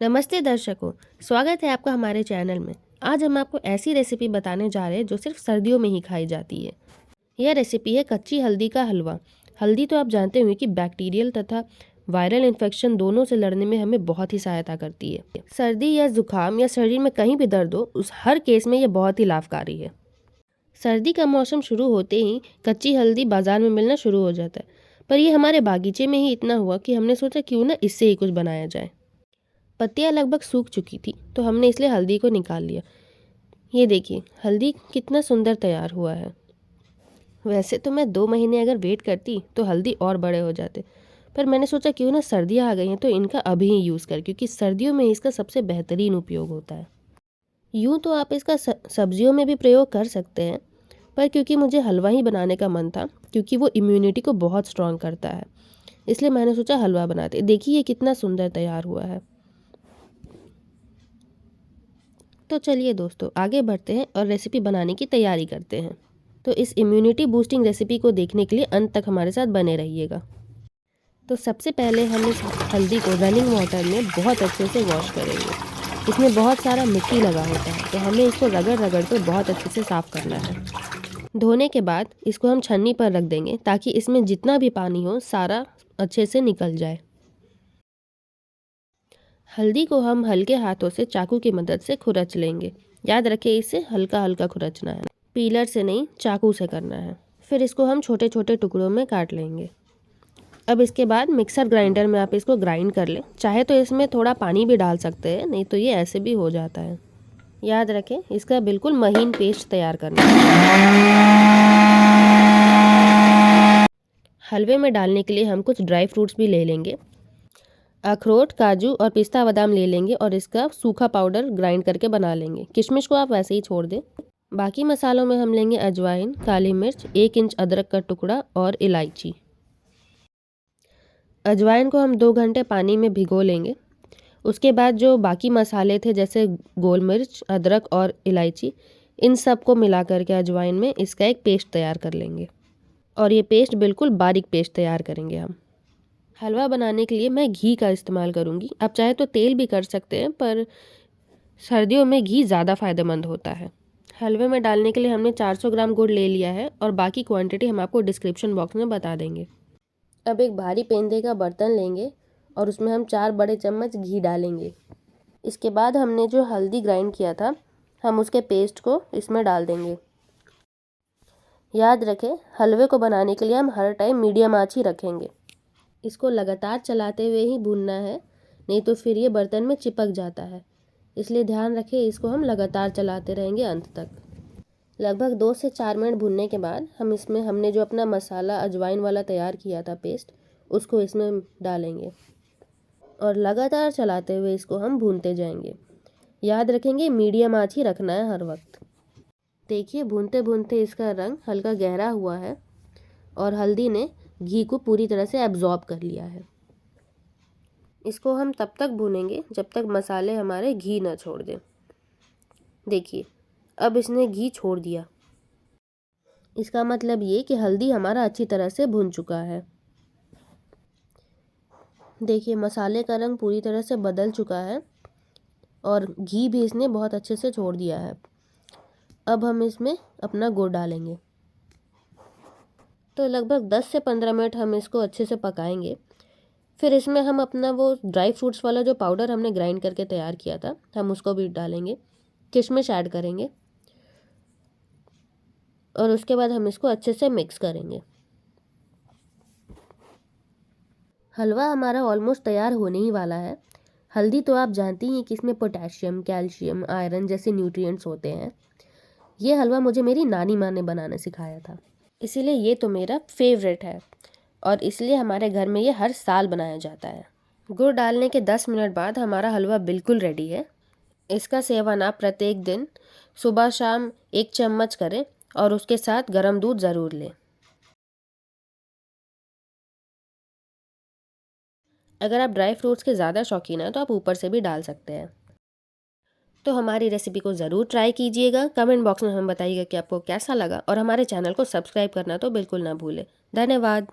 नमस्ते दर्शकों, स्वागत है आपका हमारे चैनल में। आज हम आपको ऐसी रेसिपी बताने जा रहे हैं जो सिर्फ सर्दियों में ही खाई जाती है। यह रेसिपी है कच्ची हल्दी का हलवा। हल्दी तो आप जानते होंगे कि बैक्टीरियल तथा वायरल इन्फेक्शन दोनों से लड़ने में हमें बहुत ही सहायता करती है। सर्दी या जुकाम या शरीर में कहीं भी दर्द हो, उस हर केस में यह बहुत ही लाभकारी है। सर्दी का मौसम शुरू होते ही कच्ची हल्दी बाजार में मिलना शुरू हो जाता है, पर यह हमारे बागीचे में ही इतना हुआ कि हमने सोचा क्यों ना इससे ही कुछ बनाया जाए। पत्तियां लगभग सूख चुकी थी तो हमने इसलिए हल्दी को निकाल लिया। ये देखिए हल्दी कितना सुंदर तैयार हुआ है। वैसे तो मैं 2 महीने अगर वेट करती तो हल्दी और बड़े हो जाते, पर मैंने सोचा क्यों ना सर्दियाँ आ गई हैं तो इनका अभी ही यूज़ कर, क्योंकि सर्दियों में इसका सबसे बेहतरीन उपयोग होता है। यूँ तो आप इसका सब्जियों में भी प्रयोग कर सकते हैं, पर क्योंकि मुझे हलवा ही बनाने का मन था, क्योंकि वो इम्यूनिटी को बहुत स्ट्रॉन्ग करता है, इसलिए मैंने सोचा हलवा बनाते। देखिए ये कितना सुंदर तैयार हुआ है। तो चलिए दोस्तों आगे बढ़ते हैं और रेसिपी बनाने की तैयारी करते हैं। तो इस इम्यूनिटी बूस्टिंग रेसिपी को देखने के लिए अंत तक हमारे साथ बने रहिएगा। तो सबसे पहले हम इस हल्दी को रनिंग वाटर में बहुत अच्छे से वॉश करेंगे। इसमें बहुत सारा मिट्टी लगा होता है तो हमें इसको रगड़ रगड़ कर बहुत अच्छे से साफ़ करना है। धोने के बाद इसको हम छन्नी पर रख देंगे ताकि इसमें जितना भी पानी हो सारा अच्छे से निकल जाए। हल्दी को हम हल्के हाथों से चाकू की मदद से खुरच लेंगे। याद रखें इसे हल्का हल्का खुरचना है, पीलर से नहीं चाकू से करना है। फिर इसको हम छोटे छोटे टुकड़ों में काट लेंगे। अब इसके बाद मिक्सर ग्राइंडर में आप इसको ग्राइंड कर लें। चाहे तो इसमें थोड़ा पानी भी डाल सकते हैं, नहीं तो ये ऐसे भी हो जाता है। याद रखें इसका बिल्कुल महीन पेस्ट तैयार करना है। हलवे में डालने के लिए हम कुछ ड्राई फ्रूट्स भी ले लेंगे। अखरोट, काजू और पिस्ता बादाम ले लेंगे और इसका सूखा पाउडर ग्राइंड करके बना लेंगे। किशमिश को आप वैसे ही छोड़ दें। बाकी मसालों में हम लेंगे अजवाइन, काली मिर्च, 1 इंच अदरक का टुकड़ा और इलायची। अजवाइन को हम 2 घंटे पानी में भिगो लेंगे। उसके बाद जो बाकी मसाले थे जैसे गोल मिर्च, अदरक और इलायची, इन सब को मिला करके अजवाइन में इसका एक पेस्ट तैयार कर लेंगे। और ये पेस्ट बिल्कुल बारीक पेस्ट तैयार करेंगे हम। हलवा बनाने के लिए मैं घी का इस्तेमाल करूँगी। आप चाहे तो तेल भी कर सकते हैं, पर सर्दियों में घी ज़्यादा फ़ायदेमंद होता है। हलवे में डालने के लिए हमने 400 ग्राम गुड़ ले लिया है और बाकी क्वांटिटी हम आपको डिस्क्रिप्शन बॉक्स में बता देंगे। अब एक भारी पेंदे का बर्तन लेंगे और उसमें हम 4 बड़े चम्मच घी डालेंगे। इसके बाद हमने जो हल्दी ग्राइंड किया था हम उसके पेस्ट को इसमें डाल देंगे। याद रखें हलवे को बनाने के लिए हम हर टाइम मीडियम आँच ही रखेंगे। इसको लगातार चलाते हुए ही भूनना है, नहीं तो फिर ये बर्तन में चिपक जाता है। इसलिए ध्यान रखें इसको हम लगातार चलाते रहेंगे अंत तक। लगभग 2 से 4 मिनट भूनने के बाद हम इसमें हमने जो अपना मसाला अजवाइन वाला तैयार किया था पेस्ट, उसको इसमें डालेंगे और लगातार चलाते हुए इसको हम भूनते जाएंगे। याद रखेंगे मीडियम आँच ही रखना है हर वक्त। देखिए भूनते भूनते इसका रंग हल्का गहरा हुआ है और हल्दी ने घी को पूरी तरह से एब्जॉर्ब कर लिया है। इसको हम तब तक भूनेंगे जब तक मसाले हमारे घी न छोड़ दें। देखिए अब इसने घी छोड़ दिया, इसका मतलब ये कि हल्दी हमारा अच्छी तरह से भुन चुका है। देखिए मसाले का रंग पूरी तरह से बदल चुका है और घी भी इसने बहुत अच्छे से छोड़ दिया है। अब हम इसमें अपना गुड़ डालेंगे। तो लगभग 10 से 15 मिनट हम इसको अच्छे से पकाएंगे। फिर इसमें हम अपना वो ड्राई फ्रूट्स वाला जो पाउडर हमने ग्राइंड करके तैयार किया था हम उसको भी डालेंगे। किशमिश ऐड करेंगे और उसके बाद हम इसको अच्छे से मिक्स करेंगे। हलवा हमारा ऑलमोस्ट तैयार होने ही वाला है। हल्दी तो आप जानती हैं कि इसमें पोटेशियम, कैल्शियम, आयरन जैसे न्यूट्रिएंट्स होते हैं। ये हलवा मुझे मेरी नानी माँ ने बनाना सिखाया था, इसीलिए ये तो मेरा फेवरेट है और इसलिए हमारे घर में ये हर साल बनाया जाता है। गुड़ डालने के 10 मिनट बाद हमारा हलवा बिल्कुल रेडी है। इसका सेवन आप प्रत्येक दिन सुबह शाम 1 चम्मच करें और उसके साथ गर्म दूध ज़रूर लें। अगर आप ड्राई फ्रूट्स के ज़्यादा शौकीन हैं तो आप ऊपर से भी डाल सकते हैं। तो हमारी रेसिपी को ज़रूर ट्राई कीजिएगा। कमेंट बॉक्स में हमें बताइएगा कि आपको कैसा लगा और हमारे चैनल को सब्सक्राइब करना तो बिल्कुल ना भूलें। धन्यवाद।